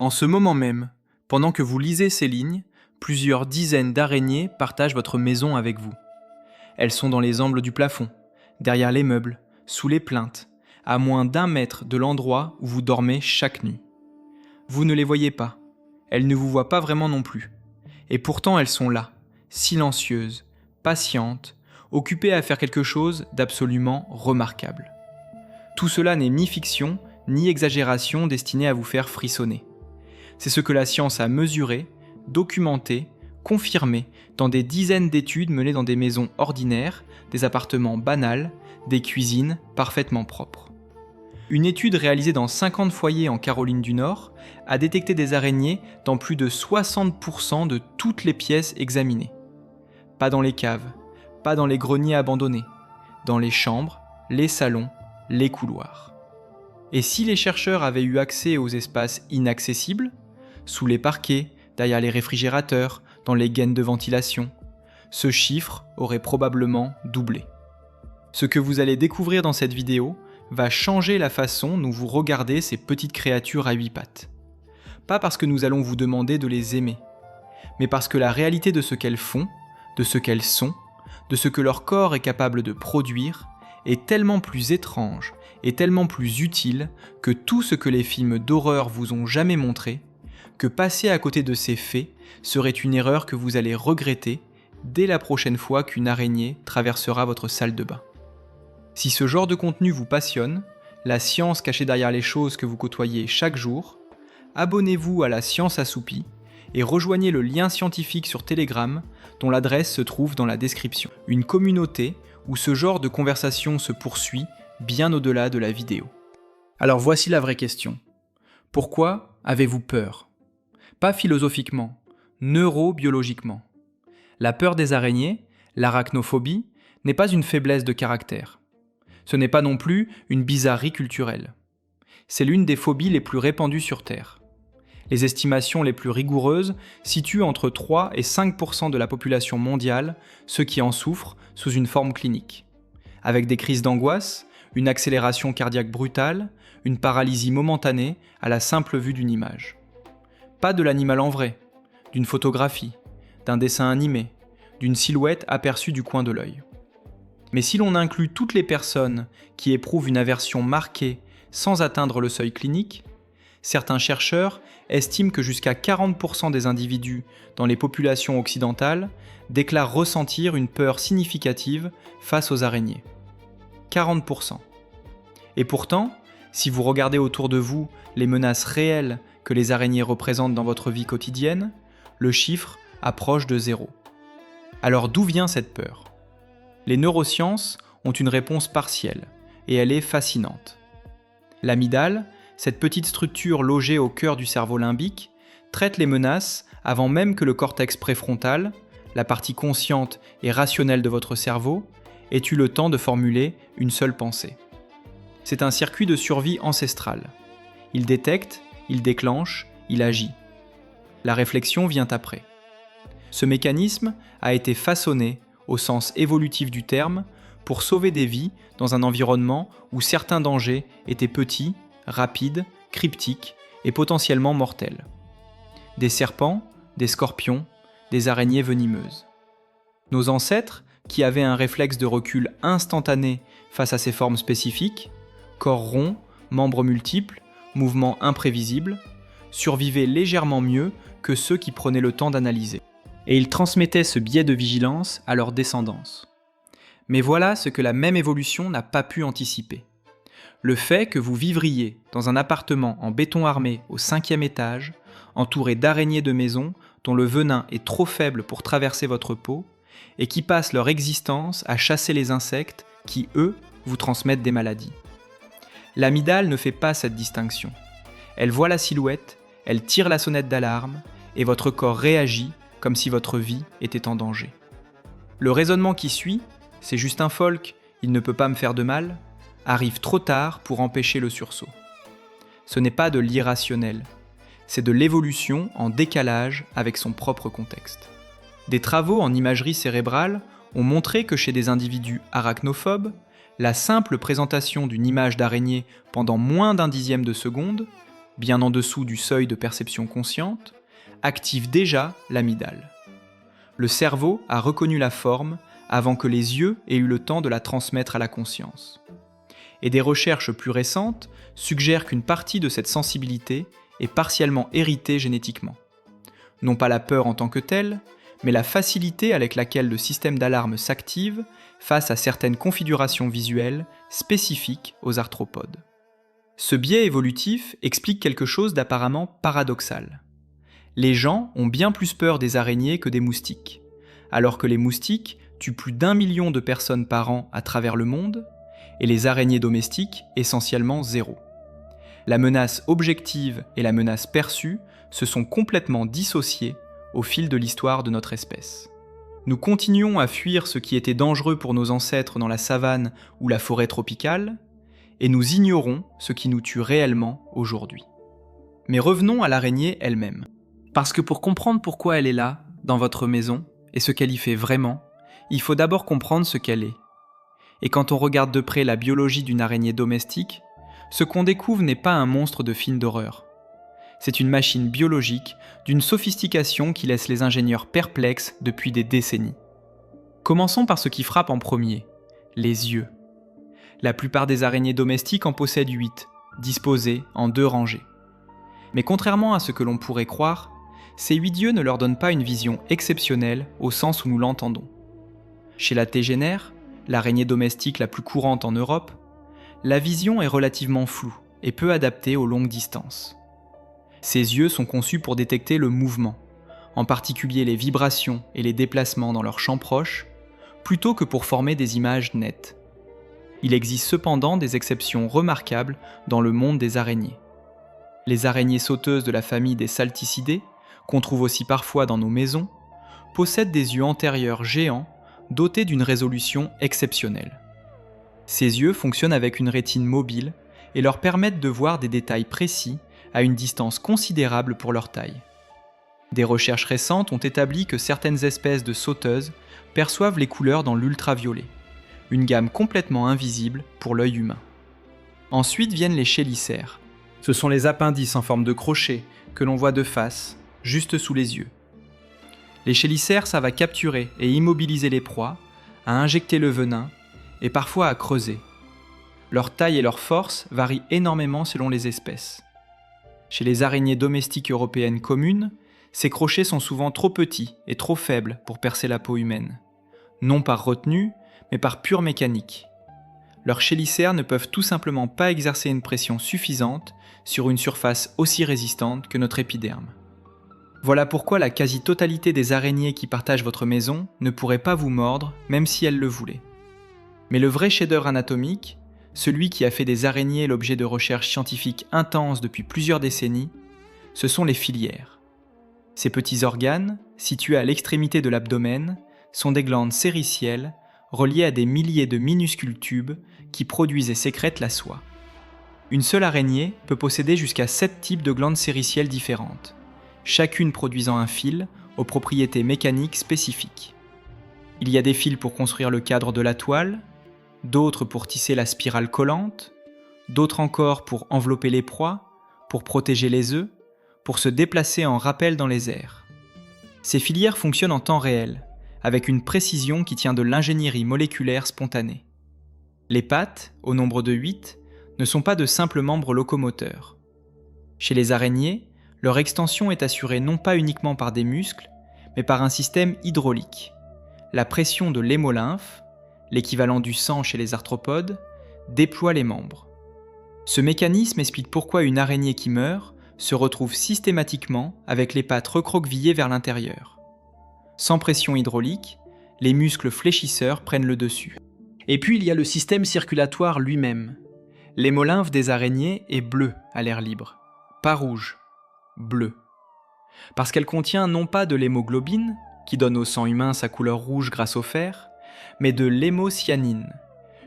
En ce moment même, pendant que vous lisez ces lignes, plusieurs dizaines d'araignées partagent votre maison avec vous. Elles sont dans les angles du plafond, derrière les meubles, sous les plinthes, à moins d'1 mètre de l'endroit où vous dormez chaque nuit. Vous ne les voyez pas, elles ne vous voient pas vraiment non plus. Et pourtant elles sont là, silencieuses, patientes, occupées à faire quelque chose d'absolument remarquable. Tout cela n'est ni fiction, ni exagération destinée à vous faire frissonner. C'est ce que la science a mesuré, documenté, confirmé dans des dizaines d'études menées dans des maisons ordinaires, des appartements banals, des cuisines parfaitement propres. Une étude réalisée dans 50 foyers en Caroline du Nord a détecté des araignées dans plus de 60% de toutes les pièces examinées. Pas dans les caves, pas dans les greniers abandonnés, dans les chambres, les salons, les couloirs. Et si les chercheurs avaient eu accès aux espaces inaccessibles, sous les parquets, derrière les réfrigérateurs, dans les gaines de ventilation, ce chiffre aurait probablement doublé. Ce que vous allez découvrir dans cette vidéo va changer la façon dont vous regardez ces petites créatures à 8 pattes. Pas parce que nous allons vous demander de les aimer, mais parce que la réalité de ce qu'elles font, de ce qu'elles sont, de ce que leur corps est capable de produire, est tellement plus étrange et tellement plus utile que tout ce que les films d'horreur vous ont jamais montré, que passer à côté de ces faits serait une erreur que vous allez regretter dès la prochaine fois qu'une araignée traversera votre salle de bain. Si ce genre de contenu vous passionne, la science cachée derrière les choses que vous côtoyez chaque jour, abonnez-vous à la Science Assoupie et rejoignez le lien scientifique sur Telegram dont l'adresse se trouve dans la description. Une communauté où ce genre de conversation se poursuit bien au-delà de la vidéo. Alors voici la vraie question. Pourquoi avez-vous peur ? Pas philosophiquement, neurobiologiquement. La peur des araignées, l'arachnophobie, n'est pas une faiblesse de caractère. Ce n'est pas non plus une bizarrerie culturelle. C'est l'une des phobies les plus répandues sur Terre. Les estimations les plus rigoureuses situent entre 3 et 5% de la population mondiale ceux qui en souffrent sous une forme clinique, avec des crises d'angoisse, une accélération cardiaque brutale, une paralysie momentanée à la simple vue d'une image. Pas de l'animal en vrai, d'une photographie, d'un dessin animé, d'une silhouette aperçue du coin de l'œil. Mais si l'on inclut toutes les personnes qui éprouvent une aversion marquée sans atteindre le seuil clinique, certains chercheurs estiment que jusqu'à 40% des individus dans les populations occidentales déclarent ressentir une peur significative face aux araignées. 40%. Et pourtant, si vous regardez autour de vous les menaces réelles que les araignées représentent dans votre vie quotidienne, le chiffre approche de 0. Alors d'où vient cette peur ? Les neurosciences ont une réponse partielle, et elle est fascinante. L'amygdale, cette petite structure logée au cœur du cerveau limbique, traite les menaces avant même que le cortex préfrontal, la partie consciente et rationnelle de votre cerveau, ait eu le temps de formuler une seule pensée. C'est un circuit de survie ancestral. Il détecte, il déclenche, il agit. La réflexion vient après. Ce mécanisme a été façonné, au sens évolutif du terme, pour sauver des vies dans un environnement où certains dangers étaient petits, rapides, cryptiques et potentiellement mortels. Des serpents, des scorpions, des araignées venimeuses. Nos ancêtres, qui avaient un réflexe de recul instantané face à ces formes spécifiques, corps rond, membres multiples, mouvements imprévisibles, survivaient légèrement mieux que ceux qui prenaient le temps d'analyser. Et ils transmettaient ce biais de vigilance à leur descendance. Mais voilà ce que la même évolution n'a pas pu anticiper. Le fait que vous vivriez dans un appartement en béton armé au 5e étage, entouré d'araignées de maison dont le venin est trop faible pour traverser votre peau, et qui passent leur existence à chasser les insectes qui, eux, vous transmettent des maladies. L'amygdale ne fait pas cette distinction. Elle voit la silhouette, elle tire la sonnette d'alarme, et votre corps réagit comme si votre vie était en danger. Le raisonnement qui suit, c'est juste un folk, il ne peut pas me faire de mal, arrive trop tard pour empêcher le sursaut. Ce n'est pas de l'irrationnel, c'est de l'évolution en décalage avec son propre contexte. Des travaux en imagerie cérébrale ont montré que chez des individus arachnophobes, la simple présentation d'une image d'araignée pendant moins d'1/10 de seconde bien en dessous du seuil de perception consciente, active déjà l'amygdale. Le cerveau a reconnu la forme avant que les yeux aient eu le temps de la transmettre à la conscience. Et des recherches plus récentes suggèrent qu'une partie de cette sensibilité est partiellement héritée génétiquement. Non pas la peur en tant que telle, mais la facilité avec laquelle le système d'alarme s'active face à certaines configurations visuelles spécifiques aux arthropodes. Ce biais évolutif explique quelque chose d'apparemment paradoxal. Les gens ont bien plus peur des araignées que des moustiques, alors que les moustiques tuent plus d'1 million de personnes par an à travers le monde, et les araignées domestiques essentiellement 0. La menace objective et la menace perçue se sont complètement dissociées au fil de l'histoire de notre espèce. Nous continuons à fuir ce qui était dangereux pour nos ancêtres dans la savane ou la forêt tropicale, et nous ignorons ce qui nous tue réellement aujourd'hui. Mais revenons à l'araignée elle-même. Parce que pour comprendre pourquoi elle est là, dans votre maison, et ce qu'elle y fait vraiment, il faut d'abord comprendre ce qu'elle est. Et quand on regarde de près la biologie d'une araignée domestique, ce qu'on découvre n'est pas un monstre de film d'horreur. C'est une machine biologique d'une sophistication qui laisse les ingénieurs perplexes depuis des décennies. Commençons par ce qui frappe en premier, les yeux. La plupart des araignées domestiques en possèdent 8, disposés en 2 rangées. Mais contrairement à ce que l'on pourrait croire, ces 8 yeux ne leur donnent pas une vision exceptionnelle au sens où nous l'entendons. Chez la tégénaire, l'araignée domestique la plus courante en Europe, la vision est relativement floue et peu adaptée aux longues distances. Ses yeux sont conçus pour détecter le mouvement, en particulier les vibrations et les déplacements dans leur champ proche, plutôt que pour former des images nettes. Il existe cependant des exceptions remarquables dans le monde des araignées. Les araignées sauteuses de la famille des Salticidés, qu'on trouve aussi parfois dans nos maisons, possèdent des yeux antérieurs géants dotés d'une résolution exceptionnelle. Ces yeux fonctionnent avec une rétine mobile et leur permettent de voir des détails précis à une distance considérable pour leur taille. Des recherches récentes ont établi que certaines espèces de sauteuses perçoivent les couleurs dans l'ultraviolet, une gamme complètement invisible pour l'œil humain. Ensuite viennent les chélicères. Ce sont les appendices en forme de crochet que l'on voit de face, juste sous les yeux. Les chélicères savent à capturer et immobiliser les proies, à injecter le venin et parfois à creuser. Leur taille et leur force varient énormément selon les espèces. Chez les araignées domestiques européennes communes, ces crochets sont souvent trop petits et trop faibles pour percer la peau humaine. Non par retenue, mais par pure mécanique. Leurs chélicères ne peuvent tout simplement pas exercer une pression suffisante sur une surface aussi résistante que notre épiderme. Voilà pourquoi la quasi-totalité des araignées qui partagent votre maison ne pourraient pas vous mordre, même si elles le voulaient. Mais le vrai chef-d'œuvre anatomique, celui qui a fait des araignées l'objet de recherches scientifiques intenses depuis plusieurs décennies, ce sont les filières. Ces petits organes, situés à l'extrémité de l'abdomen, sont des glandes séricielles reliées à des milliers de minuscules tubes qui produisent et sécrètent la soie. Une seule araignée peut posséder jusqu'à 7 types de glandes séricielles différentes, chacune produisant un fil aux propriétés mécaniques spécifiques. Il y a des fils pour construire le cadre de la toile, d'autres pour tisser la spirale collante, d'autres encore pour envelopper les proies, pour protéger les œufs, pour se déplacer en rappel dans les airs. Ces filières fonctionnent en temps réel, avec une précision qui tient de l'ingénierie moléculaire spontanée. Les pattes, au nombre de 8, ne sont pas de simples membres locomoteurs. Chez les araignées, leur extension est assurée non pas uniquement par des muscles, mais par un système hydraulique. La pression de l'hémolymphe, l'équivalent du sang chez les arthropodes, déploie les membres. Ce mécanisme explique pourquoi une araignée qui meurt se retrouve systématiquement avec les pattes recroquevillées vers l'intérieur. Sans pression hydraulique, les muscles fléchisseurs prennent le dessus. Et puis il y a le système circulatoire lui-même. L'hémolymphe des araignées est bleu à l'air libre, pas rouge, bleu. Parce qu'elle contient non pas de l'hémoglobine, qui donne au sang humain sa couleur rouge grâce au fer, mais de l'hémocyanine,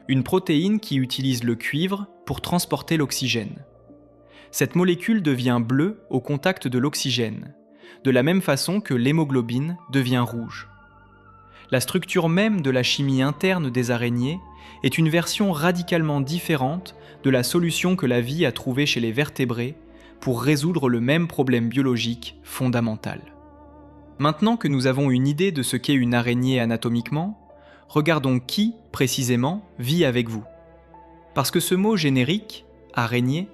une protéine qui utilise le cuivre pour transporter l'oxygène. Cette molécule devient bleue au contact de l'oxygène, de la même façon que l'hémoglobine devient rouge. La structure même de la chimie interne des araignées est une version radicalement différente de la solution que la vie a trouvée chez les vertébrés pour résoudre le même problème biologique fondamental. Maintenant que nous avons une idée de ce qu'est une araignée anatomiquement, regardons qui, précisément, vit avec vous. Parce que ce mot générique, araignée,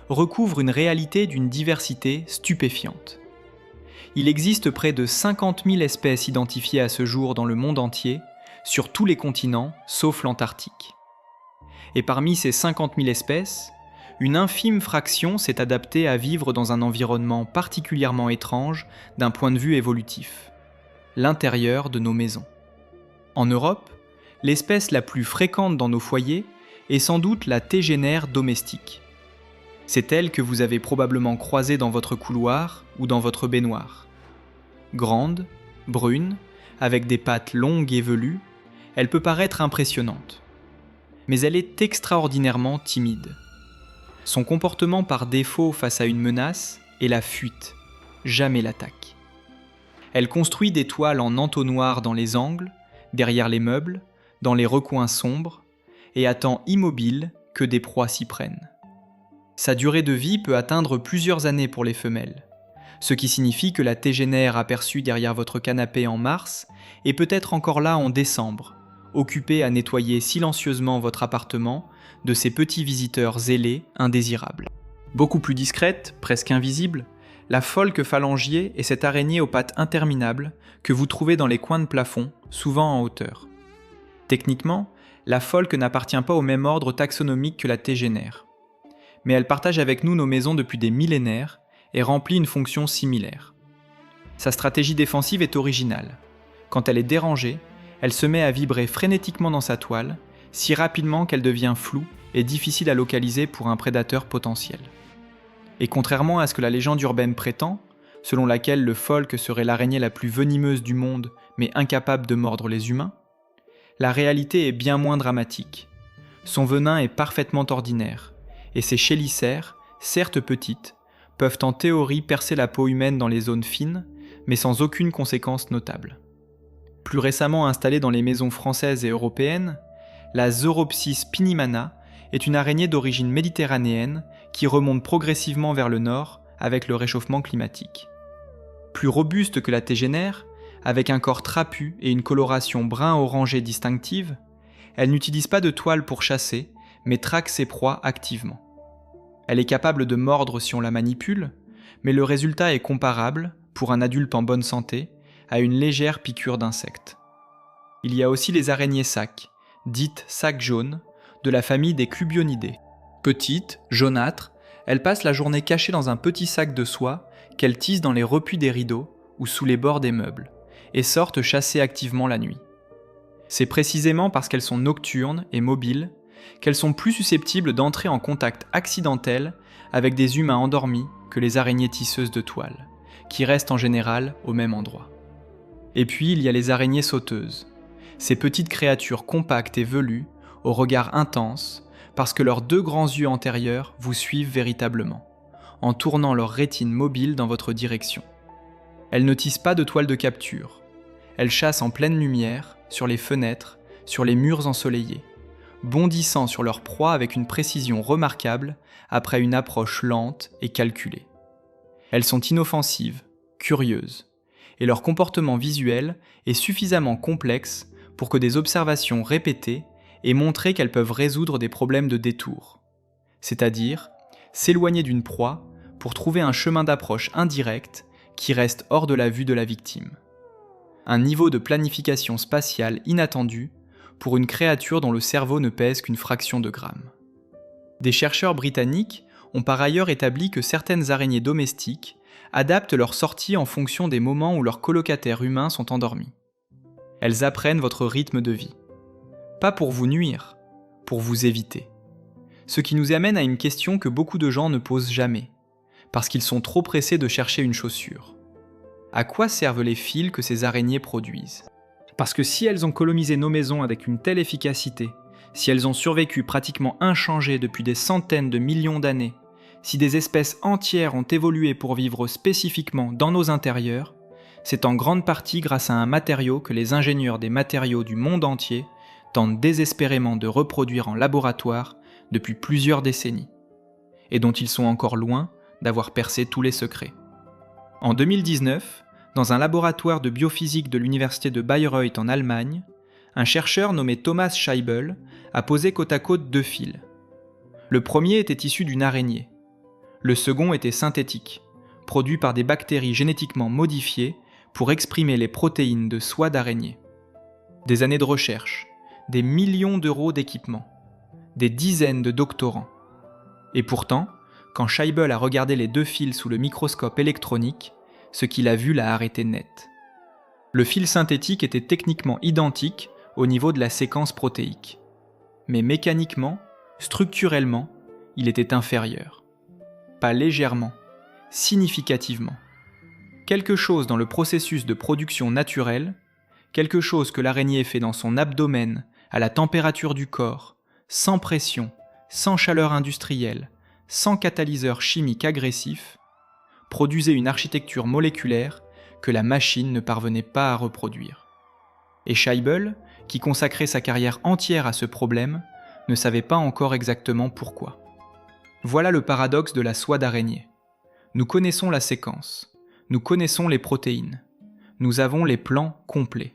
recouvre une réalité d'une diversité stupéfiante. Il existe près de 50 000 espèces identifiées à ce jour dans le monde entier, sur tous les continents, sauf l'Antarctique. Et parmi ces 50 000 espèces, une infime fraction s'est adaptée à vivre dans un environnement particulièrement étrange d'un point de vue évolutif, l'intérieur de nos maisons. En Europe, l'espèce la plus fréquente dans nos foyers est sans doute la tégénaire domestique. C'est elle que vous avez probablement croisée dans votre couloir ou dans votre baignoire. Grande, brune, avec des pattes longues et velues, elle peut paraître impressionnante. Mais elle est extraordinairement timide. Son comportement par défaut face à une menace est la fuite, jamais l'attaque. Elle construit des toiles en entonnoir dans les angles, derrière les meubles, dans les recoins sombres, et attend immobile que des proies s'y prennent. Sa durée de vie peut atteindre plusieurs années pour les femelles, ce qui signifie que la tégénaire aperçue derrière votre canapé en mars est peut-être encore là en décembre, occupée à nettoyer silencieusement votre appartement de ces petits visiteurs zélés indésirables. Beaucoup plus discrète, presque invisible, la Pholque phalangier est cette araignée aux pattes interminables que vous trouvez dans les coins de plafond, souvent en hauteur. Techniquement, la Pholque n'appartient pas au même ordre taxonomique que la tégénaire. Mais elle partage avec nous nos maisons depuis des millénaires et remplit une fonction similaire. Sa stratégie défensive est originale. Quand elle est dérangée, elle se met à vibrer frénétiquement dans sa toile, si rapidement qu'elle devient floue et difficile à localiser pour un prédateur potentiel. Et contrairement à ce que la légende urbaine prétend, selon laquelle le Pholque serait l'araignée la plus venimeuse du monde mais incapable de mordre les humains, la réalité est bien moins dramatique. Son venin est parfaitement ordinaire, et ses chélicères, certes petites, peuvent en théorie percer la peau humaine dans les zones fines, mais sans aucune conséquence notable. Plus récemment installée dans les maisons françaises et européennes, la Zoropsis pinimana est une araignée d'origine méditerranéenne qui remonte progressivement vers le nord avec le réchauffement climatique. Plus robuste que la tégénaire, avec un corps trapu et une coloration brun-orangé distinctive, elle n'utilise pas de toile pour chasser, mais traque ses proies activement. Elle est capable de mordre si on la manipule, mais le résultat est comparable, pour un adulte en bonne santé, à une légère piqûre d'insecte. Il y a aussi les araignées sacs, dites sacs jaunes, de la famille des Clubionidae. Petites, jaunâtres, elles passent la journée cachées dans un petit sac de soie qu'elles tissent dans les repuits des rideaux ou sous les bords des meubles, et sortent chasser activement la nuit. C'est précisément parce qu'elles sont nocturnes et mobiles qu'elles sont plus susceptibles d'entrer en contact accidentel avec des humains endormis que les araignées tisseuses de toile, qui restent en général au même endroit. Et puis il y a les araignées sauteuses, ces petites créatures compactes et velues, au regard intense, parce que leurs deux grands yeux antérieurs vous suivent véritablement, en tournant leur rétine mobile dans votre direction. Elles ne tissent pas de toile de capture. Elles chassent en pleine lumière, sur les fenêtres, sur les murs ensoleillés, bondissant sur leur proie avec une précision remarquable après une approche lente et calculée. Elles sont inoffensives, curieuses, et leur comportement visuel est suffisamment complexe pour que des observations répétées aient montré qu'elles peuvent résoudre des problèmes de détour, c'est-à-dire s'éloigner d'une proie pour trouver un chemin d'approche indirect qui reste hors de la vue de la victime. Un niveau de planification spatiale inattendu pour une créature dont le cerveau ne pèse qu'une fraction de gramme. Des chercheurs britanniques ont par ailleurs établi que certaines araignées domestiques adaptent leur sortie en fonction des moments où leurs colocataires humains sont endormis. Elles apprennent votre rythme de vie. Pas pour vous nuire, pour vous éviter. Ce qui nous amène à une question que beaucoup de gens ne posent jamais, parce qu'ils sont trop pressés de chercher une chaussure. À quoi servent les fils que ces araignées produisent ? Parce que si elles ont colonisé nos maisons avec une telle efficacité, si elles ont survécu pratiquement inchangées depuis des centaines de millions d'années, si des espèces entières ont évolué pour vivre spécifiquement dans nos intérieurs, c'est en grande partie grâce à un matériau que les ingénieurs des matériaux du monde entier tentent désespérément de reproduire en laboratoire depuis plusieurs décennies, et dont ils sont encore loin d'avoir percé tous les secrets. En 2019, dans un laboratoire de biophysique de l'université de Bayreuth en Allemagne, un chercheur nommé Thomas Scheibel a posé côte à côte 2 fils. Le premier était issu d'une araignée. Le second était synthétique, produit par des bactéries génétiquement modifiées pour exprimer les protéines de soie d'araignée. Des années de recherche, des millions d'euros d'équipement, des dizaines de doctorants. Et pourtant, quand Scheibel a regardé les 2 fils sous le microscope électronique, ce qu'il a vu l'a arrêté net. Le fil synthétique était techniquement identique au niveau de la séquence protéique. Mais mécaniquement, structurellement, il était inférieur. Pas légèrement, significativement. Quelque chose dans le processus de production naturelle, quelque chose que l'araignée fait dans son abdomen, à la température du corps, sans pression, sans chaleur industrielle, sans catalyseur chimique agressif, produisait une architecture moléculaire que la machine ne parvenait pas à reproduire. Et Scheibel, qui consacrait sa carrière entière à ce problème, ne savait pas encore exactement pourquoi. Voilà le paradoxe de la soie d'araignée. Nous connaissons la séquence, nous connaissons les protéines, nous avons les plans complets.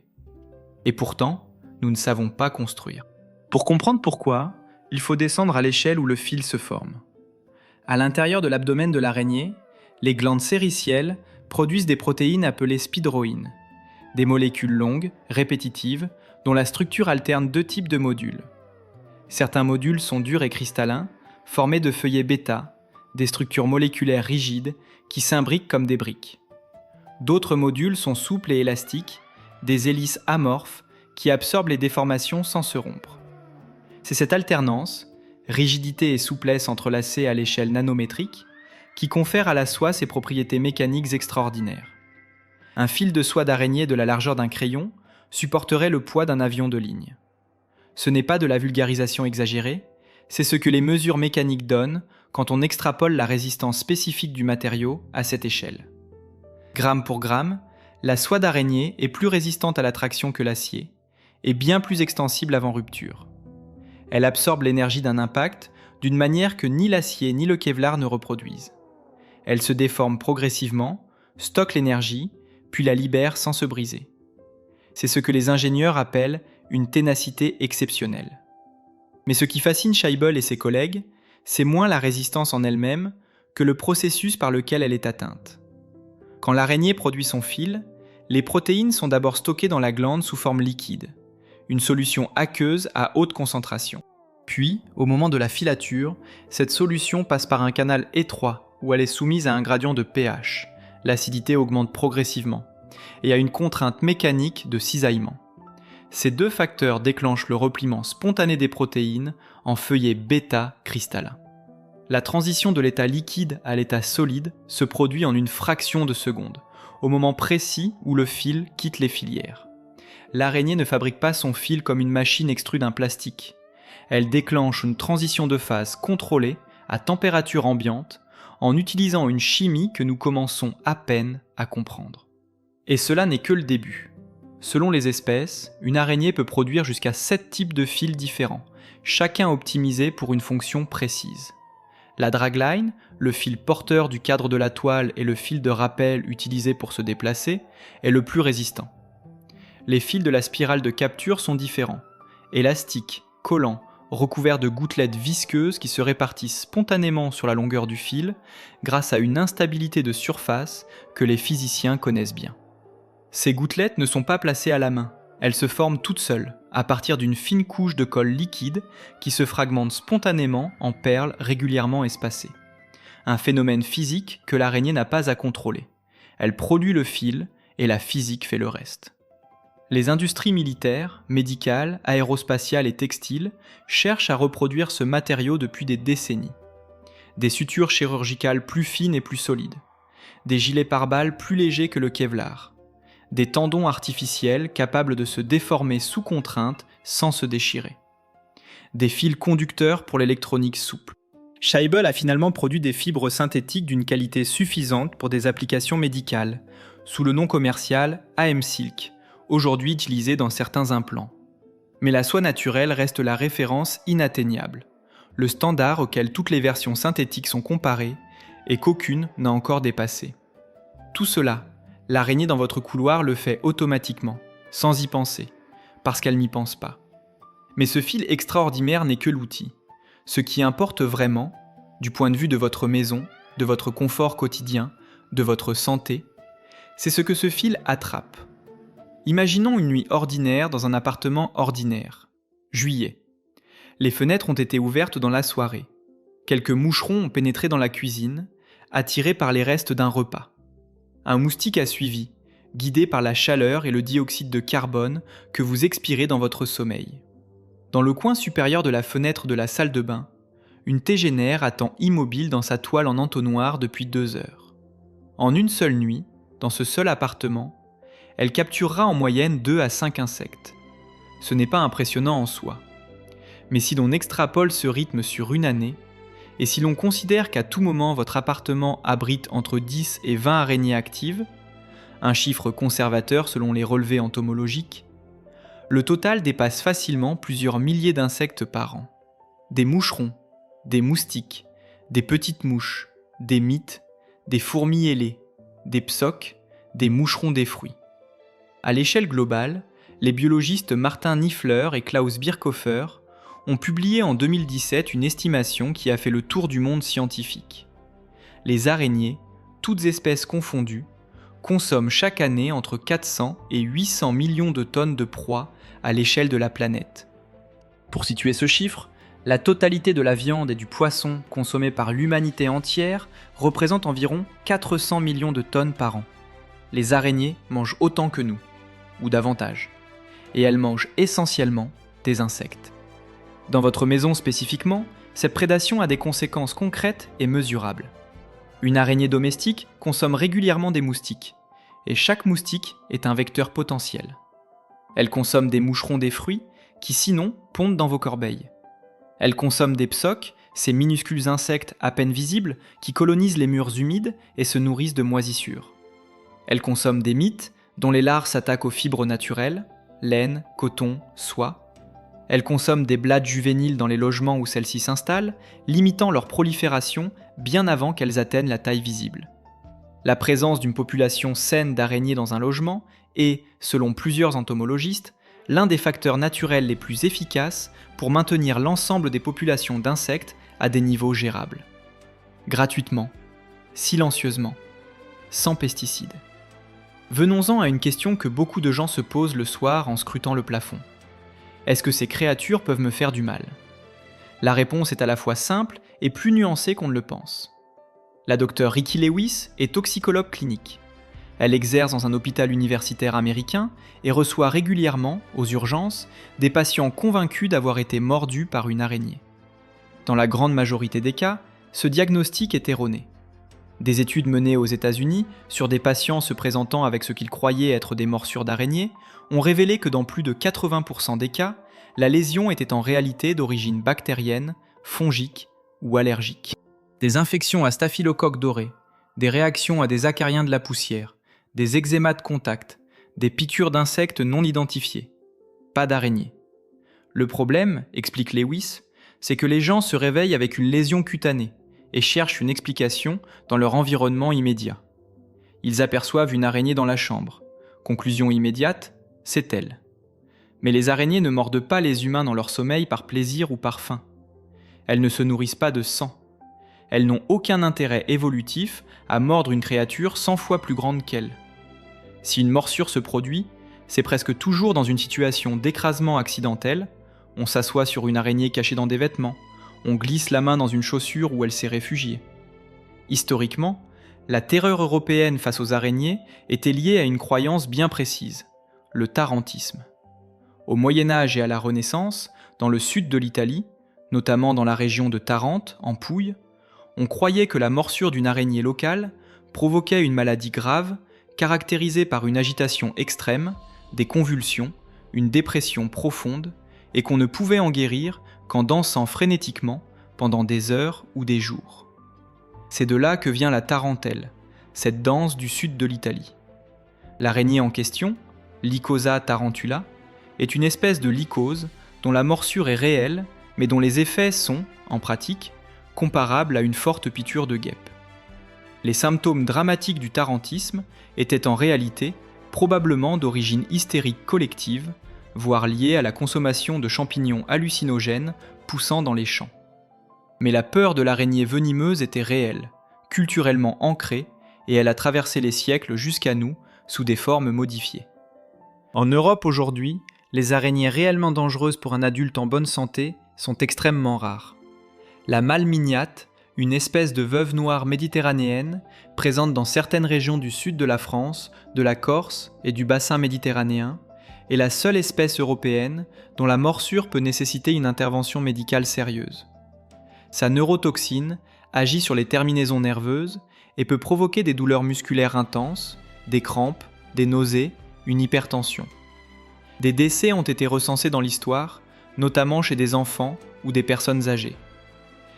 Et pourtant, nous ne savons pas construire. Pour comprendre pourquoi, il faut descendre à l'échelle où le fil se forme. À l'intérieur de l'abdomen de l'araignée, les glandes séricielles produisent des protéines appelées spidroïnes, des molécules longues, répétitives, dont la structure alterne 2 types de modules. Certains modules sont durs et cristallins, formés de feuillets bêta, des structures moléculaires rigides qui s'imbriquent comme des briques. D'autres modules sont souples et élastiques, des hélices amorphes qui absorbent les déformations sans se rompre. C'est cette alternance, rigidité et souplesse entrelacées à l'échelle nanométrique, qui confère à la soie ses propriétés mécaniques extraordinaires. Un fil de soie d'araignée de la largeur d'un crayon supporterait le poids d'un avion de ligne. Ce n'est pas de la vulgarisation exagérée, c'est ce que les mesures mécaniques donnent quand on extrapole la résistance spécifique du matériau à cette échelle. Gramme pour gramme, la soie d'araignée est plus résistante à la traction que l'acier, et bien plus extensible avant rupture. Elle absorbe l'énergie d'un impact d'une manière que ni l'acier ni le Kevlar ne reproduisent. Elle se déforme progressivement, stocke l'énergie, puis la libère sans se briser. C'est ce que les ingénieurs appellent une ténacité exceptionnelle. Mais ce qui fascine Scheibel et ses collègues, c'est moins la résistance en elle-même que le processus par lequel elle est atteinte. Quand l'araignée produit son fil, les protéines sont d'abord stockées dans la glande sous forme liquide, une solution aqueuse à haute concentration. Puis, au moment de la filature, cette solution passe par un canal étroit où elle est soumise à un gradient de pH. L'acidité augmente progressivement et à une contrainte mécanique de cisaillement. Ces 2 facteurs déclenchent le repliement spontané des protéines en feuillets bêta cristallins. La transition de l'état liquide à l'état solide se produit en une fraction de seconde, au moment précis où le fil quitte les filières. L'araignée ne fabrique pas son fil comme une machine extrue d'un plastique. Elle déclenche une transition de phase contrôlée à température ambiante en utilisant une chimie que nous commençons à peine à comprendre. Et cela n'est que le début. Selon les espèces, une araignée peut produire jusqu'à 7 types de fils différents, chacun optimisé pour une fonction précise. La dragline, le fil porteur du cadre de la toile et le fil de rappel utilisé pour se déplacer, est le plus résistant. Les fils de la spirale de capture sont différents, élastiques, collants, recouverts de gouttelettes visqueuses qui se répartissent spontanément sur la longueur du fil grâce à une instabilité de surface que les physiciens connaissent bien. Ces gouttelettes ne sont pas placées à la main, elles se forment toutes seules, à partir d'une fine couche de colle liquide qui se fragmente spontanément en perles régulièrement espacées. Un phénomène physique que l'araignée n'a pas à contrôler. Elle produit le fil et la physique fait le reste. Les industries militaires, médicales, aérospatiales et textiles cherchent à reproduire ce matériau depuis des décennies. Des sutures chirurgicales plus fines et plus solides. Des gilets pare-balles plus légers que le Kevlar. Des tendons artificiels capables de se déformer sous contrainte sans se déchirer. Des fils conducteurs pour l'électronique souple. Scheibel a finalement produit des fibres synthétiques d'une qualité suffisante pour des applications médicales, sous le nom commercial AM-Silk, aujourd'hui utilisé dans certains implants. Mais la soie naturelle reste la référence inatteignable, le standard auquel toutes les versions synthétiques sont comparées et qu'aucune n'a encore dépassé. Tout cela, l'araignée dans votre couloir le fait automatiquement, sans y penser, parce qu'elle n'y pense pas. Mais ce fil extraordinaire n'est que l'outil. Ce qui importe vraiment, du point de vue de votre maison, de votre confort quotidien, de votre santé, c'est ce que ce fil attrape. Imaginons une nuit ordinaire dans un appartement ordinaire. Juillet. Les fenêtres ont été ouvertes dans la soirée. Quelques moucherons ont pénétré dans la cuisine, attirés par les restes d'un repas. Un moustique a suivi, guidé par la chaleur et le dioxyde de carbone que vous expirez dans votre sommeil. Dans le coin supérieur de la fenêtre de la salle de bain, une tégénaire attend immobile dans sa toile en entonnoir depuis 2 heures. En une seule nuit, dans ce seul appartement, elle capturera en moyenne 2 à 5 insectes. Ce n'est pas impressionnant en soi. Mais si l'on extrapole ce rythme sur une année, et si l'on considère qu'à tout moment votre appartement abrite entre 10 et 20 araignées actives, un chiffre conservateur selon les relevés entomologiques, le total dépasse facilement plusieurs milliers d'insectes par an. Des moucherons, des moustiques, des petites mouches, des mites, des fourmis ailées, des psoques, des moucherons des fruits. À l'échelle globale, les biologistes Martin Niffler et Klaus Birkhofer ont publié en 2017 une estimation qui a fait le tour du monde scientifique. Les araignées, toutes espèces confondues, consomment chaque année entre 400 et 800 millions de tonnes de proies à l'échelle de la planète. Pour situer ce chiffre, la totalité de la viande et du poisson consommés par l'humanité entière représente environ 400 millions de tonnes par an. Les araignées mangent autant que nous, ou davantage, et elles mangent essentiellement des insectes. Dans votre maison spécifiquement, cette prédation a des conséquences concrètes et mesurables. Une araignée domestique consomme régulièrement des moustiques, et chaque moustique est un vecteur potentiel. Elle consomme des moucherons des fruits qui sinon pondent dans vos corbeilles. Elle consomme des psoques, ces minuscules insectes à peine visibles qui colonisent les murs humides et se nourrissent de moisissures. Elle consomme des mites dont les larves s'attaquent aux fibres naturelles, laine, coton, soie. Elle consomme des blattes juvéniles dans les logements où celles-ci s'installent, limitant leur prolifération bien avant qu'elles atteignent la taille visible. La présence d'une population saine d'araignées dans un logement est, selon plusieurs entomologistes, l'un des facteurs naturels les plus efficaces pour maintenir l'ensemble des populations d'insectes à des niveaux gérables. Gratuitement, silencieusement, sans pesticides. Venons-en à une question que beaucoup de gens se posent le soir en scrutant le plafond. Est-ce que ces créatures peuvent me faire du mal ? La réponse est à la fois simple et plus nuancée qu'on ne le pense. La docteure Rikki Lewis est toxicologue clinique. Elle exerce dans un hôpital universitaire américain et reçoit régulièrement, aux urgences, des patients convaincus d'avoir été mordus par une araignée. Dans la grande majorité des cas, ce diagnostic est erroné. Des études menées aux États-Unis sur des patients se présentant avec ce qu'ils croyaient être des morsures d'araignées ont révélé que dans plus de 80% des cas, la lésion était en réalité d'origine bactérienne, fongique ou allergique. Des infections à staphylocoque doré, des réactions à des acariens de la poussière, des eczémas de contact, des piqûres d'insectes non identifiés. Pas d'araignées. Le problème, explique Lewis, c'est que les gens se réveillent avec une lésion cutanée et cherchent une explication dans leur environnement immédiat. Ils aperçoivent une araignée dans la chambre. Conclusion immédiate, c'est elle. Mais les araignées ne mordent pas les humains dans leur sommeil par plaisir ou par faim. Elles ne se nourrissent pas de sang. Elles n'ont aucun intérêt évolutif à mordre une créature 100 fois plus grande qu'elles. Si une morsure se produit, c'est presque toujours dans une situation d'écrasement accidentel. On s'assoit sur une araignée cachée dans des vêtements, on glisse la main dans une chaussure où elle s'est réfugiée. Historiquement, la terreur européenne face aux araignées était liée à une croyance bien précise, le tarantisme. Au Moyen-Âge et à la Renaissance, dans le sud de l'Italie, notamment dans la région de Tarente, en Pouille, on croyait que la morsure d'une araignée locale provoquait une maladie grave, caractérisée par une agitation extrême, des convulsions, une dépression profonde, et qu'on ne pouvait en guérir qu'en dansant frénétiquement pendant des heures ou des jours. C'est de là que vient la tarentelle, cette danse du sud de l'Italie. L'araignée en question, Lycosa tarantula, est une espèce de lycose dont la morsure est réelle, mais dont les effets sont, en pratique, comparables à une forte piqûre de guêpe. Les symptômes dramatiques du tarantisme étaient en réalité probablement d'origine hystérique collective, voire liée à la consommation de champignons hallucinogènes poussant dans les champs. Mais la peur de l'araignée venimeuse était réelle, culturellement ancrée, et elle a traversé les siècles jusqu'à nous sous des formes modifiées. En Europe aujourd'hui, les araignées réellement dangereuses pour un adulte en bonne santé sont extrêmement rares. La malmignate, une espèce de veuve noire méditerranéenne, présente dans certaines régions du sud de la France, de la Corse et du bassin méditerranéen, est la seule espèce européenne dont la morsure peut nécessiter une intervention médicale sérieuse. Sa neurotoxine agit sur les terminaisons nerveuses et peut provoquer des douleurs musculaires intenses, des crampes, des nausées, une hypertension. Des décès ont été recensés dans l'histoire, notamment chez des enfants ou des personnes âgées.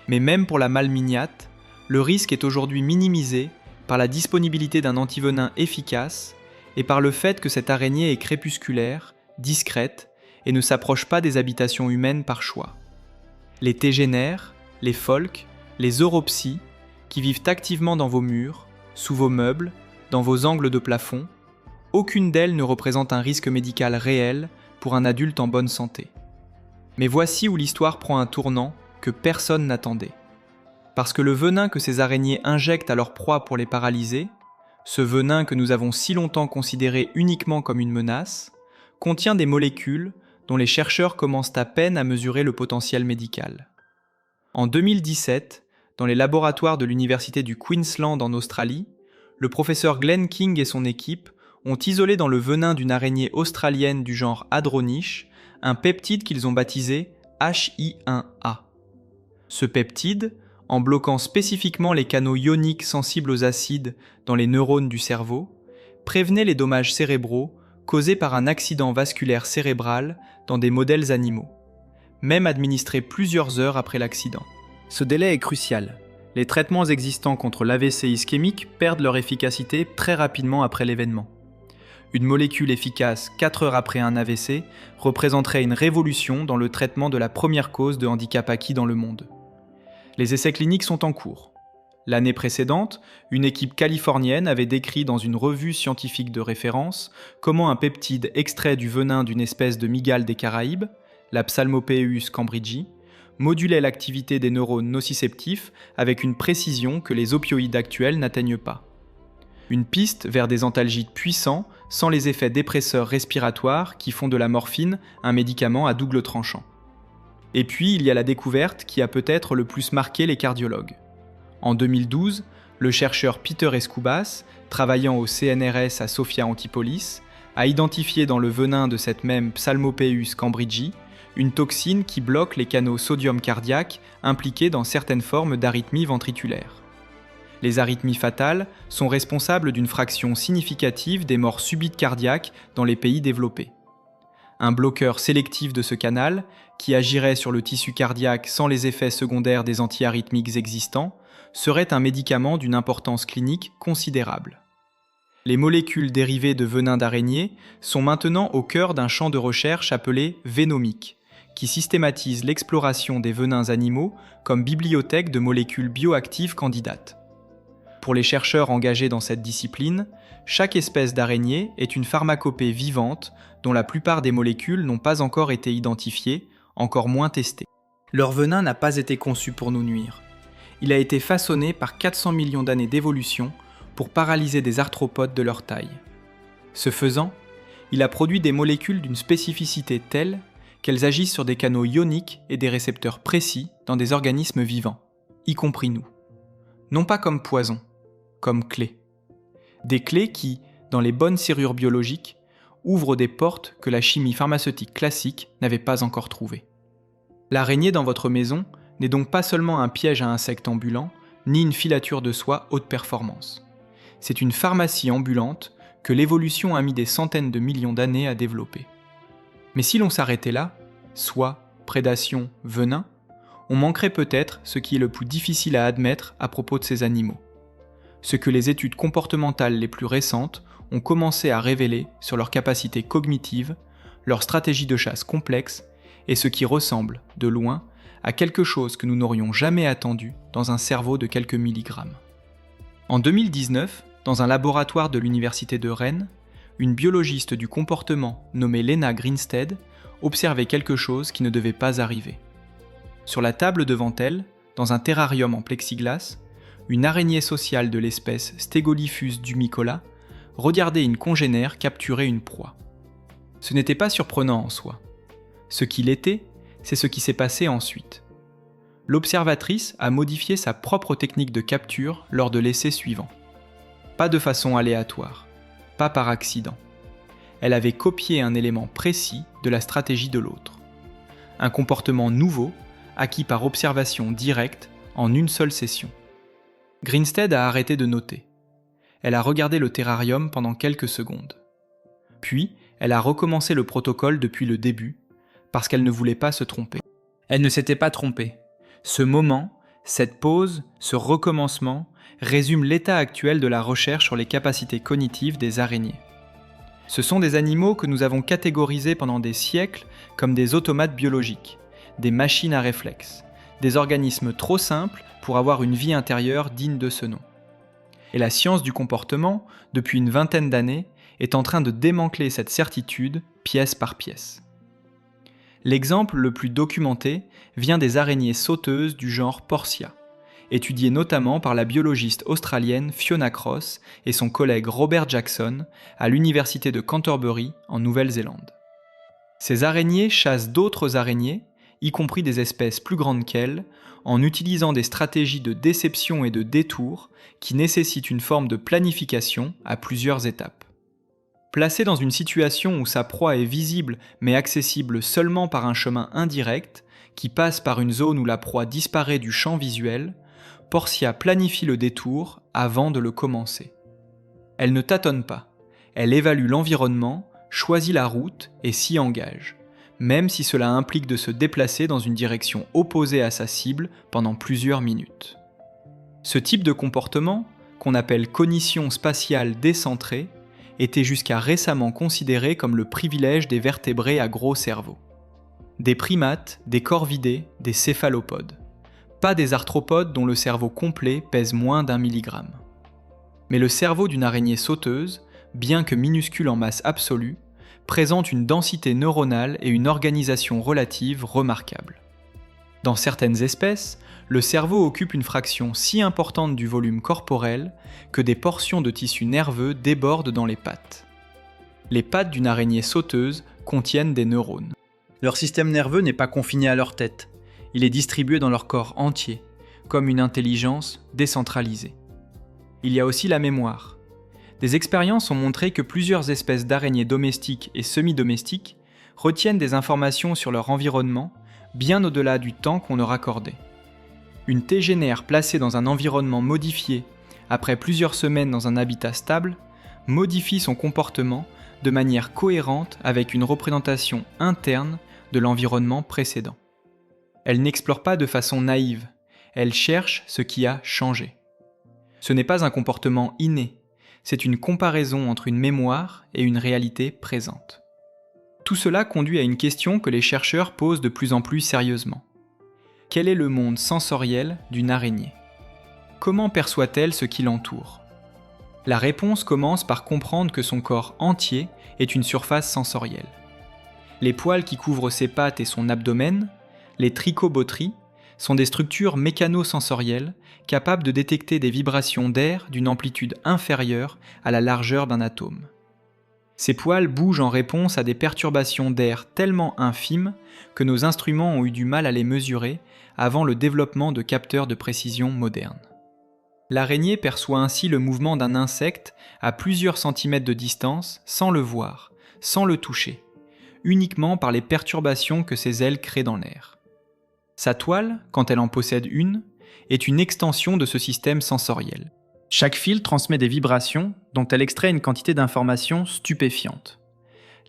Mais même pour la malmignate, le risque est aujourd'hui minimisé par la disponibilité d'un antivenin efficace et par le fait que cette araignée est crépusculaire, discrète et ne s'approche pas des habitations humaines par choix. Les tégénaires, les pholques, les europsies, qui vivent activement dans vos murs, sous vos meubles, dans vos angles de plafond, aucune d'elles ne représente un risque médical réel pour un adulte en bonne santé. Mais voici où l'histoire prend un tournant que personne n'attendait. Parce que le venin que ces araignées injectent à leur proie pour les paralyser, ce venin que nous avons si longtemps considéré uniquement comme une menace, contient des molécules dont les chercheurs commencent à peine à mesurer le potentiel médical. En 2017, dans les laboratoires de l'université du Queensland en Australie, le professeur Glenn King et son équipe ont isolé dans le venin d'une araignée australienne du genre Hadroniche un peptide qu'ils ont baptisé HI1A. Ce peptide, en bloquant spécifiquement les canaux ioniques sensibles aux acides dans les neurones du cerveau, prévenait les dommages cérébraux causés par un accident vasculaire cérébral dans des modèles animaux, même administrés plusieurs heures après l'accident. Ce délai est crucial. Les traitements existants contre l'AVC ischémique perdent leur efficacité très rapidement après l'événement. Une molécule efficace 4 heures après un AVC représenterait une révolution dans le traitement de la première cause de handicap acquis dans le monde. Les essais cliniques sont en cours. L'année précédente, une équipe californienne avait décrit dans une revue scientifique de référence comment un peptide extrait du venin d'une espèce de mygale des Caraïbes, la Psalmopoeus cambridgei, modulait l'activité des neurones nociceptifs avec une précision que les opioïdes actuels n'atteignent pas. Une piste vers des antalgiques puissants sans les effets dépresseurs respiratoires qui font de la morphine un médicament à double tranchant. Et puis il y a la découverte qui a peut-être le plus marqué les cardiologues. En 2012, le chercheur Peter Escoubas, travaillant au CNRS à Sophia Antipolis, a identifié dans le venin de cette même Psalmopoeus cambridgei une toxine qui bloque les canaux sodium cardiaques impliqués dans certaines formes d'arythmie ventriculaire. Les arythmies fatales sont responsables d'une fraction significative des morts subites cardiaques dans les pays développés. Un bloqueur sélectif de ce canal, qui agirait sur le tissu cardiaque sans les effets secondaires des antiarythmiques existants, serait un médicament d'une importance clinique considérable. Les molécules dérivées de venin d'araignée sont maintenant au cœur d'un champ de recherche appelé Vénomique, qui systématise l'exploration des venins animaux comme bibliothèque de molécules bioactives candidates. Pour les chercheurs engagés dans cette discipline, chaque espèce d'araignée est une pharmacopée vivante dont la plupart des molécules n'ont pas encore été identifiées, encore moins testées. Leur venin n'a pas été conçu pour nous nuire. Il a été façonné par 400 millions d'années d'évolution pour paralyser des arthropodes de leur taille. Ce faisant, il a produit des molécules d'une spécificité telle qu'elles agissent sur des canaux ioniques et des récepteurs précis dans des organismes vivants, y compris nous. Non pas comme poison, comme clés. Des clés qui, dans les bonnes serrures biologiques, ouvrent des portes que la chimie pharmaceutique classique n'avait pas encore trouvées. L'araignée dans votre maison n'est donc pas seulement un piège à insectes ambulants, ni une filature de soie haute performance. C'est une pharmacie ambulante que l'évolution a mis des centaines de millions d'années à développer. Mais si l'on s'arrêtait là, soie, prédation, venin, on manquerait peut-être ce qui est le plus difficile à admettre à propos de ces animaux. Ce que les études comportementales les plus récentes ont commencé à révéler sur leurs capacités cognitives, leurs stratégies de chasse complexes et ce qui ressemble, de loin, à quelque chose que nous n'aurions jamais attendu dans un cerveau de quelques milligrammes. En 2019, dans un laboratoire de l'université de Rennes, une biologiste du comportement nommée Lena Grinstead observait quelque chose qui ne devait pas arriver. Sur la table devant elle, dans un terrarium en plexiglas, une araignée sociale de l'espèce Stegoliphus dumicola regardait une congénère capturer une proie. Ce n'était pas surprenant en soi. Ce qu'il était, c'est ce qui s'est passé ensuite. L'observatrice a modifié sa propre technique de capture lors de l'essai suivant. Pas de façon aléatoire, pas par accident. Elle avait copié un élément précis de la stratégie de l'autre. Un comportement nouveau, acquis par observation directe en une seule session. Grinstead a arrêté de noter. Elle a regardé le terrarium pendant quelques secondes. Puis, elle a recommencé le protocole depuis le début, parce qu'elle ne voulait pas se tromper. Elle ne s'était pas trompée. Ce moment, cette pause, ce recommencement, résume l'état actuel de la recherche sur les capacités cognitives des araignées. Ce sont des animaux que nous avons catégorisés pendant des siècles comme des automates biologiques, des machines à réflexe, des organismes trop simples pour avoir une vie intérieure digne de ce nom. Et la science du comportement, depuis une vingtaine d'années, est en train de démanteler cette certitude pièce par pièce. L'exemple le plus documenté vient des araignées sauteuses du genre Portia, étudiées notamment par la biologiste australienne Fiona Cross et son collègue Robert Jackson à l'université de Canterbury en Nouvelle-Zélande. Ces araignées chassent d'autres araignées, y compris des espèces plus grandes qu'elles, en utilisant des stratégies de déception et de détour qui nécessitent une forme de planification à plusieurs étapes. Placée dans une situation où sa proie est visible mais accessible seulement par un chemin indirect, qui passe par une zone où la proie disparaît du champ visuel, Portia planifie le détour avant de le commencer. Elle ne tâtonne pas, elle évalue l'environnement, choisit la route et s'y engage, même si cela implique de se déplacer dans une direction opposée à sa cible pendant plusieurs minutes. Ce type de comportement, qu'on appelle cognition spatiale décentrée, était jusqu'à récemment considéré comme le privilège des vertébrés à gros cerveau. Des primates, des corvidés, des céphalopodes. Pas des arthropodes dont le cerveau complet pèse moins d'1 milligramme. Mais le cerveau d'une araignée sauteuse, bien que minuscule en masse absolue, présente une densité neuronale et une organisation relative remarquables. Dans certaines espèces, le cerveau occupe une fraction si importante du volume corporel que des portions de tissu nerveux débordent dans les pattes. Les pattes d'une araignée sauteuse contiennent des neurones. Leur système nerveux n'est pas confiné à leur tête, il est distribué dans leur corps entier, comme une intelligence décentralisée. Il y a aussi la mémoire. Des expériences ont montré que plusieurs espèces d'araignées domestiques et semi-domestiques retiennent des informations sur leur environnement bien au-delà du temps qu'on leur accordait. Une tégénaire placée dans un environnement modifié après plusieurs semaines dans un habitat stable modifie son comportement de manière cohérente avec une représentation interne de l'environnement précédent. Elle n'explore pas de façon naïve, elle cherche ce qui a changé. Ce n'est pas un comportement inné, c'est une comparaison entre une mémoire et une réalité présente. Tout cela conduit à une question que les chercheurs posent de plus en plus sérieusement. Quel est le monde sensoriel d'une araignée ? Comment perçoit-elle ce qui l'entoure ? La réponse commence par comprendre que son corps entier est une surface sensorielle. Les poils qui couvrent ses pattes et son abdomen, les trichobotries, sont des structures mécano-sensorielles capables de détecter des vibrations d'air d'une amplitude inférieure à la largeur d'un atome. Ces poils bougent en réponse à des perturbations d'air tellement infimes que nos instruments ont eu du mal à les mesurer avant le développement de capteurs de précision modernes. L'araignée perçoit ainsi le mouvement d'un insecte à plusieurs centimètres de distance sans le voir, sans le toucher, uniquement par les perturbations que ses ailes créent dans l'air. Sa toile, quand elle en possède une, est une extension de ce système sensoriel. Chaque fil transmet des vibrations dont elle extrait une quantité d'informations stupéfiantes.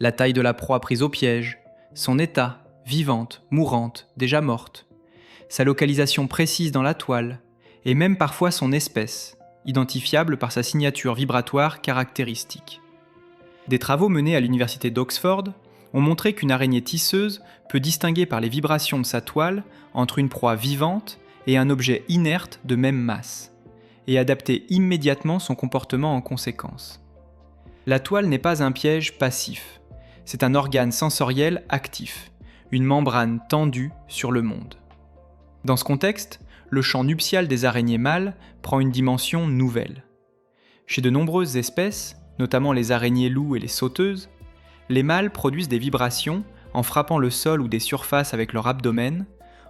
La taille de la proie prise au piège, son état, vivante, mourante, déjà morte, sa localisation précise dans la toile, et même parfois son espèce, identifiable par sa signature vibratoire caractéristique. Des travaux menés à l'université d'Oxford ont montré qu'une araignée tisseuse peut distinguer par les vibrations de sa toile entre une proie vivante et un objet inerte de même masse. et adapter immédiatement son comportement en conséquence. La toile n'est pas un piège passif, c'est un organe sensoriel actif, une membrane tendue sur le monde. Dans ce contexte, le champ nuptial des araignées mâles prend une dimension nouvelle. Chez de nombreuses espèces, notamment les araignées loups et les sauteuses, les mâles produisent des vibrations en frappant le sol ou des surfaces avec leur abdomen,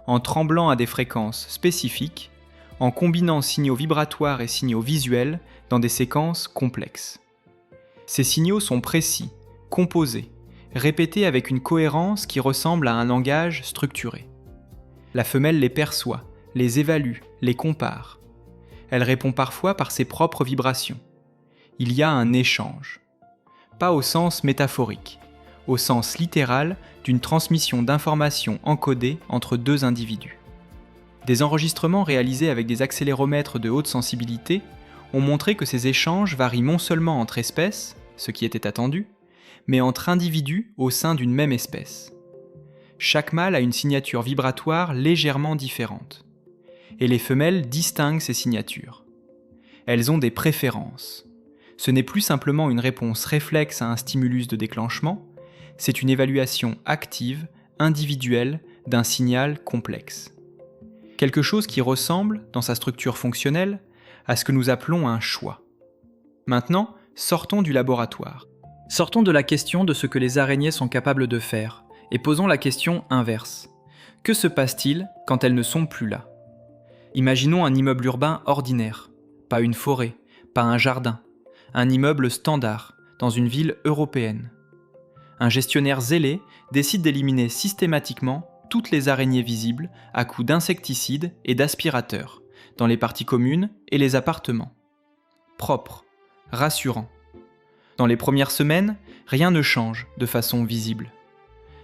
en tremblant à des fréquences spécifiques, en combinant signaux vibratoires et signaux visuels dans des séquences complexes. Ces signaux sont précis, composés, répétés avec une cohérence qui ressemble à un langage structuré. La femelle les perçoit, les évalue, les compare. Elle répond parfois par ses propres vibrations. Il y a un échange. Pas au sens métaphorique, au sens littéral d'une transmission d'informations encodées entre deux individus. Des enregistrements réalisés avec des accéléromètres de haute sensibilité ont montré que ces échanges varient non seulement entre espèces, ce qui était attendu, mais entre individus au sein d'une même espèce. Chaque mâle a une signature vibratoire légèrement différente, et les femelles distinguent ces signatures. Elles ont des préférences. Ce n'est plus simplement une réponse réflexe à un stimulus de déclenchement, c'est une évaluation active, individuelle, d'un signal complexe. Quelque chose qui ressemble, dans sa structure fonctionnelle, à ce que nous appelons un choix. Maintenant, sortons du laboratoire. Sortons de la question de ce que les araignées sont capables de faire, et posons la question inverse. Que se passe-t-il quand elles ne sont plus là ? Imaginons un immeuble urbain ordinaire, pas une forêt, pas un jardin, un immeuble standard, dans une ville européenne. Un gestionnaire zélé décide d'éliminer systématiquement toutes les araignées visibles à coups d'insecticides et d'aspirateurs, dans les parties communes et les appartements. Propre, rassurant. Dans les premières semaines, rien ne change de façon visible.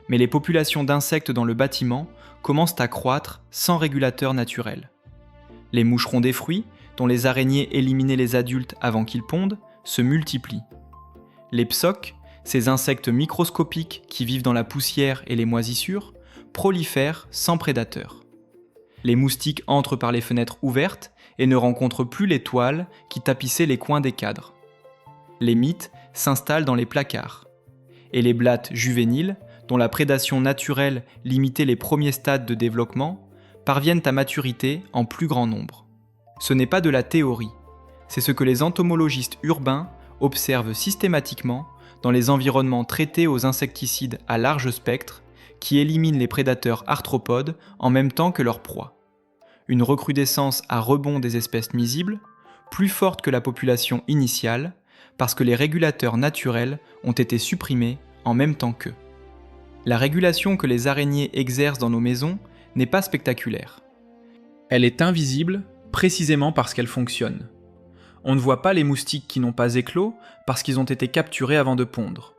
Mais les populations d'insectes dans le bâtiment commencent à croître sans régulateur naturel. Les moucherons des fruits, dont les araignées éliminaient les adultes avant qu'ils pondent, se multiplient. Les psoques, ces insectes microscopiques qui vivent dans la poussière et les moisissures, prolifèrent sans prédateurs. Les moustiques entrent par les fenêtres ouvertes et ne rencontrent plus les toiles qui tapissaient les coins des cadres. Les mites s'installent dans les placards. Et les blattes juvéniles, dont la prédation naturelle limitait les premiers stades de développement, parviennent à maturité en plus grand nombre. Ce n'est pas de la théorie, c'est ce que les entomologistes urbains observent systématiquement dans les environnements traités aux insecticides à large spectre qui éliminent les prédateurs arthropodes en même temps que leurs proies. Une recrudescence à rebond des espèces nuisibles, plus forte que la population initiale, parce que les régulateurs naturels ont été supprimés en même temps qu'eux. La régulation que les araignées exercent dans nos maisons n'est pas spectaculaire. Elle est invisible précisément parce qu'elle fonctionne. On ne voit pas les moustiques qui n'ont pas éclos parce qu'ils ont été capturés avant de pondre.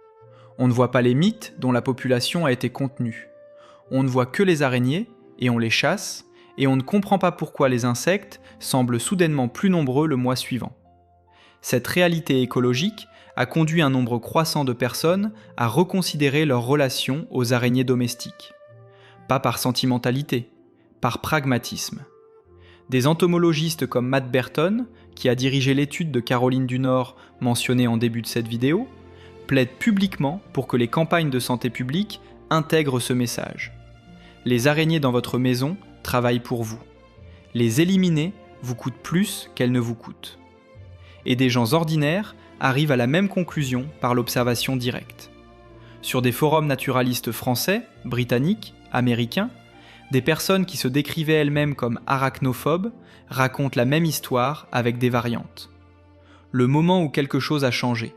On ne voit pas les mites dont la population a été contenue. On ne voit que les araignées et on les chasse, et on ne comprend pas pourquoi les insectes semblent soudainement plus nombreux le mois suivant. Cette réalité écologique a conduit un nombre croissant de personnes à reconsidérer leur relation aux araignées domestiques. Pas par sentimentalité, par pragmatisme. Des entomologistes comme Matt Berton, qui a dirigé l'étude de Caroline du Nord mentionnée en début de cette vidéo, plaident publiquement pour que les campagnes de santé publique intègrent ce message. Les araignées dans votre maison travaillent pour vous. Les éliminer vous coûte plus qu'elles ne vous coûtent. Et des gens ordinaires arrivent à la même conclusion par l'observation directe. Sur des forums naturalistes français, britanniques, américains, des personnes qui se décrivaient elles-mêmes comme arachnophobes racontent la même histoire avec des variantes. Le moment où quelque chose a changé.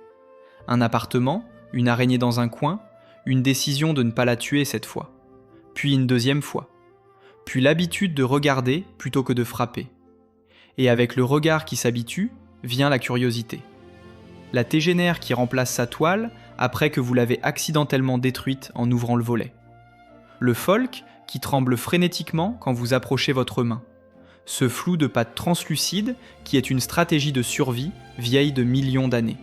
Un appartement, une araignée dans un coin, une décision de ne pas la tuer cette fois. Puis une deuxième fois. Puis l'habitude de regarder plutôt que de frapper. Et avec le regard qui s'habitue, vient la curiosité. La tégénaire qui remplace sa toile après que vous l'avez accidentellement détruite en ouvrant le volet. Le folk qui tremble frénétiquement quand vous approchez votre main. Ce flou de pâte translucide qui est une stratégie de survie vieille de millions d'années.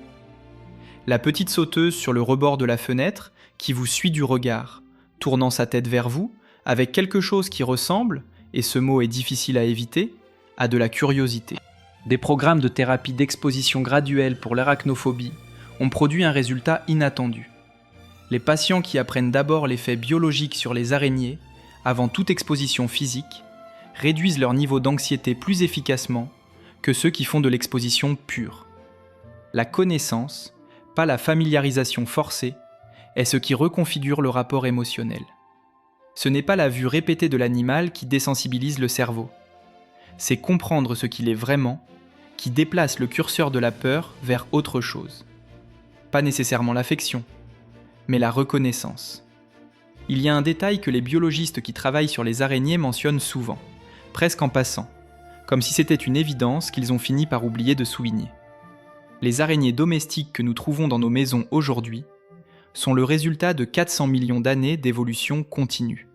La petite sauteuse sur le rebord de la fenêtre qui vous suit du regard, tournant sa tête vers vous, avec quelque chose qui ressemble, et ce mot est difficile à éviter, à de la curiosité. Des programmes de thérapie d'exposition graduelle pour l'arachnophobie ont produit un résultat inattendu. Les patients qui apprennent d'abord l'effet biologique sur les araignées, avant toute exposition physique, réduisent leur niveau d'anxiété plus efficacement que ceux qui font de l'exposition pure. La connaissance, pas la familiarisation forcée, est ce qui reconfigure le rapport émotionnel. Ce n'est pas la vue répétée de l'animal qui désensibilise le cerveau. C'est comprendre ce qu'il est vraiment qui déplace le curseur de la peur vers autre chose. Pas nécessairement l'affection, mais la reconnaissance. Il y a un détail que les biologistes qui travaillent sur les araignées mentionnent souvent, presque en passant, comme si c'était une évidence qu'ils ont fini par oublier de souligner. Les araignées domestiques que nous trouvons dans nos maisons aujourd'hui sont le résultat de 400 millions d'années d'évolution continue.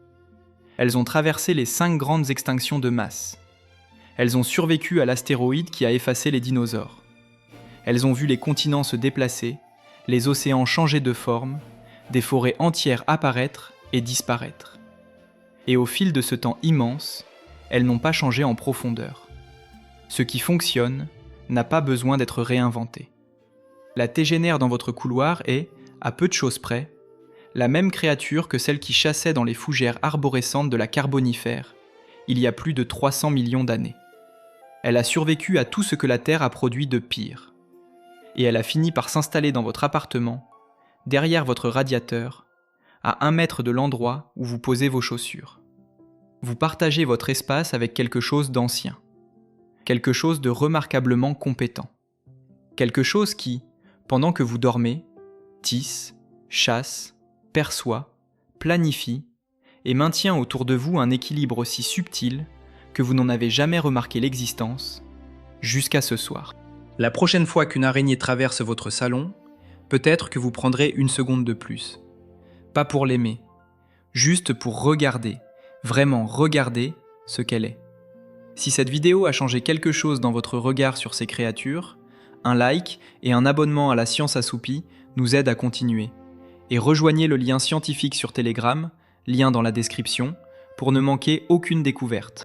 Elles ont traversé les 5 grandes extinctions de masse. Elles ont survécu à l'astéroïde qui a effacé les dinosaures. Elles ont vu les continents se déplacer, les océans changer de forme, des forêts entières apparaître et disparaître. Et au fil de ce temps immense, elles n'ont pas changé en profondeur. Ce qui fonctionne n'a pas besoin d'être réinventé. La tégénaire dans votre couloir est, à peu de choses près, la même créature que celle qui chassait dans les fougères arborescentes de la Carbonifère, il y a plus de 300 millions d'années. Elle a survécu à tout ce que la Terre a produit de pire. Et elle a fini par s'installer dans votre appartement, derrière votre radiateur, à 1 mètre de l'endroit où vous posez vos chaussures. Vous partagez votre espace avec quelque chose d'ancien, quelque chose de remarquablement compétent, quelque chose qui, pendant que vous dormez, tisse, chasse, perçoit, planifie et maintient autour de vous un équilibre aussi subtil que vous n'en avez jamais remarqué l'existence, jusqu'à ce soir. La prochaine fois qu'une araignée traverse votre salon, peut-être que vous prendrez 1 seconde de plus. Pas pour l'aimer, juste pour regarder, vraiment regarder ce qu'elle est. Si cette vidéo a changé quelque chose dans votre regard sur ces créatures, un like et un abonnement à la Science Assoupie nous aident à continuer. Et rejoignez le lien scientifique sur Telegram, lien dans la description, pour ne manquer aucune découverte.